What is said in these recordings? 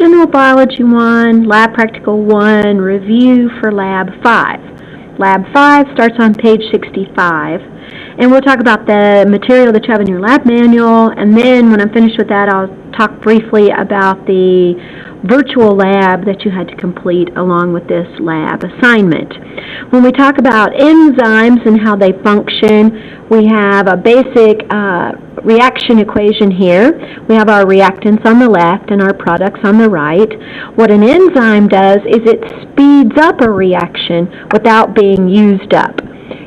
General Biology 1, Lab Practical 1, Review for Lab 5. Lab 5 starts on page 65, and we'll talk about the material that you have in your lab manual, and then when I'm finished with that, I'll talk briefly about the virtual lab that you had to complete along with this lab assignment. When we talk about enzymes and how they function, we have a basic reaction equation here. We have our reactants on the left and our products on the right. What an enzyme does is it speeds up a reaction without being used up.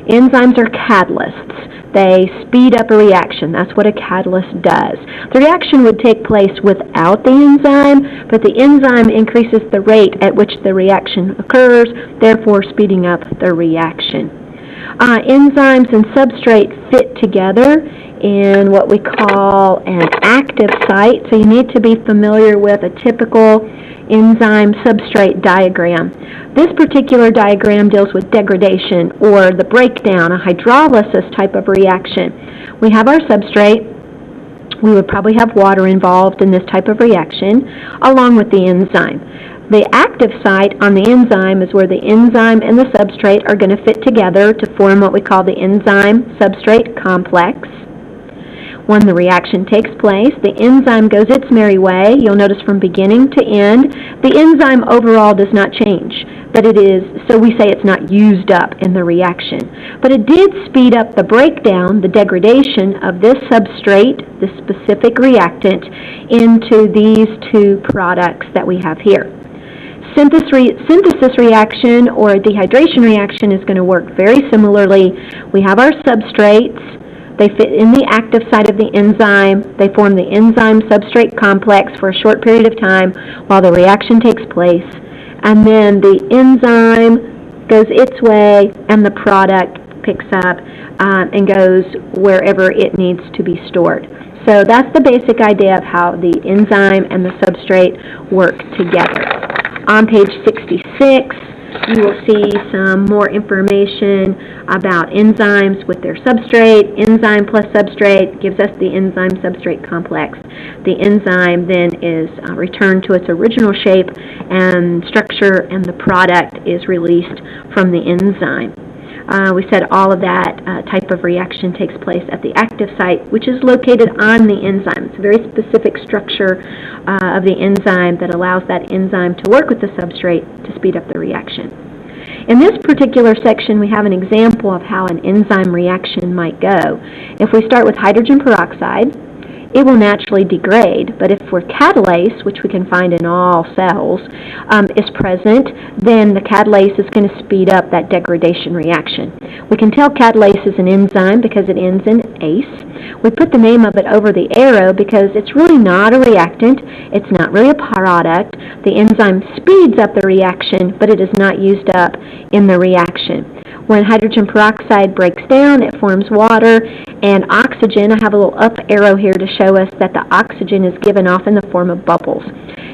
Enzymes are catalysts. They speed up a reaction. That's what a catalyst does. The reaction would take place without the enzyme, but the enzyme increases the rate at which the reaction occurs, therefore speeding up the reaction. Enzymes and substrate fit together in what we call an active site, so you need to be familiar with a typical enzyme substrate diagram. This particular diagram deals with degradation or the breakdown, a hydrolysis type of reaction. We have our substrate. We would probably have water involved in this type of reaction along with the enzyme. The active site on the enzyme is where the enzyme and the substrate are going to fit together to form what we call the enzyme-substrate complex. When the reaction takes place, the enzyme goes its merry way. You'll notice from beginning to end, the enzyme overall does not change, but it is, so we say it's not used up in the reaction. But it did speed up the breakdown, the degradation of this substrate, this specific reactant, into these two products that we have here. Synthesis reaction or a dehydration reaction is going to work very similarly. We have our substrates. They fit in the active site of the enzyme. They form the enzyme-substrate complex for a short period of time while the reaction takes place. And then the enzyme goes its way and the product picks up and goes wherever it needs to be stored. So that's the basic idea of how the enzyme and the substrate work together. On page 66, you will see some more information about enzymes with their substrate. Enzyme plus substrate gives us the enzyme-substrate complex. The enzyme then is returned to its original shape and structure, and the product is released from the enzyme. We said all of that type of reaction takes place at the active site, which is located on the enzyme. It's a very specific structure of the enzyme that allows that enzyme to work with the substrate to speed up the reaction. In this particular section, we have an example of how an enzyme reaction might go. If we start with hydrogen peroxide, it will naturally degrade, but if we're catalase, which we can find in all cells, is present, then the catalase is going to speed up that degradation reaction. We can tell catalase is an enzyme because it ends in -ase. We put the name of it over the arrow because it's really not a reactant, it's not really a product. The enzyme speeds up the reaction, but it is not used up in the reaction. When hydrogen peroxide breaks down, it forms water and oxygen. I have a little up arrow here to show us that the oxygen is given off in the form of bubbles.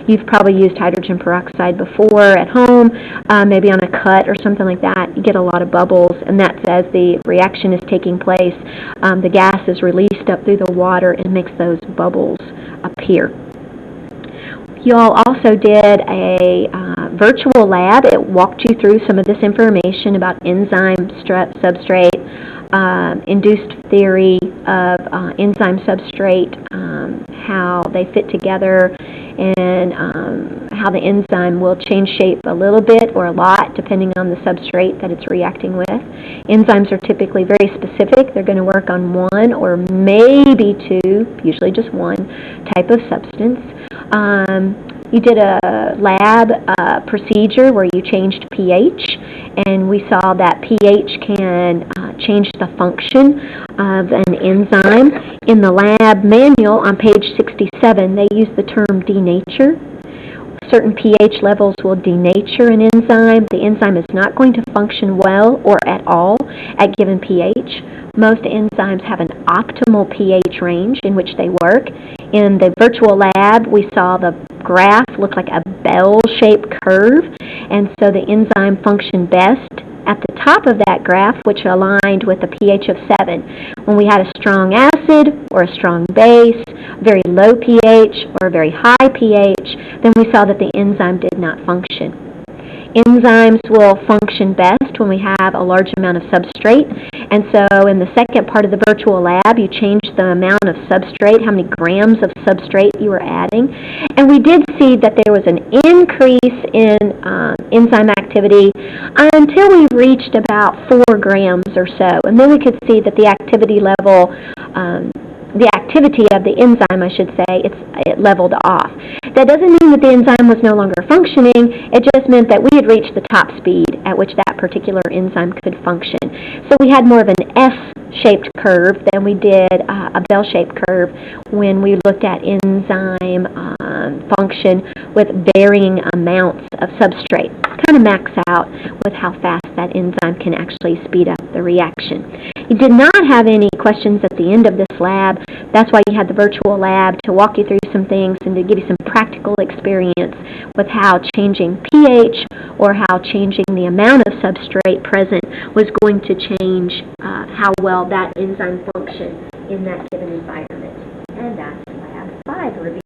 You've probably used hydrogen peroxide before at home, maybe on a cut or something like that. You get a lot of bubbles, and that's as the reaction is taking place. The gas is released up through the water and makes those bubbles appear. You all also did a virtual lab. It walked you through some of this information about enzyme, substrate, induced theory of enzyme substrate, how they fit together, and how the enzyme will change shape a little bit or a lot depending on the substrate that it's reacting with. Enzymes are typically very specific. They're going to work on one or maybe two, usually just one, type of substance. You did a lab procedure where you changed pH, and we saw that pH can change the function of an enzyme. In the lab manual on page 67, they use the term denature. Certain pH levels will denature an enzyme. The enzyme is not going to function well or at all at given pH. Most enzymes have an optimal pH range in which they work. In the virtual lab, we saw the graph look like a bell-shaped curve, and so the enzyme functioned best at the top of that graph, which aligned with a pH of 7. When we had a strong acid or a strong base, very low pH or a very high pH, then we saw that the enzyme did not function. Enzymes will function best when we have a large amount of substrate, and so in the second part of the virtual lab, you changed the amount of substrate, how many grams of substrate you were adding, and we did see that there was an increase in enzyme activity until we reached about 4 grams or so, and then we could see that the activity level, the activity of the enzyme, I should say, it leveled off. That doesn't mean that the enzyme was no longer functioning. It just meant that we had reached the top speed at which that particular enzyme could function. So we had more of an S-shaped curve than we did a bell-shaped curve when we looked at enzyme function with varying amounts of substrate. Kind of max out with how fast that enzyme can actually speed up the reaction. You did not have any questions at the end of this lab. That's why you had the virtual lab, to walk you through some things and to give you some practical experience with how changing pH or how changing the amount of substrate present was going to change how well that enzyme functioned in that given environment. And that's Lab 5 review.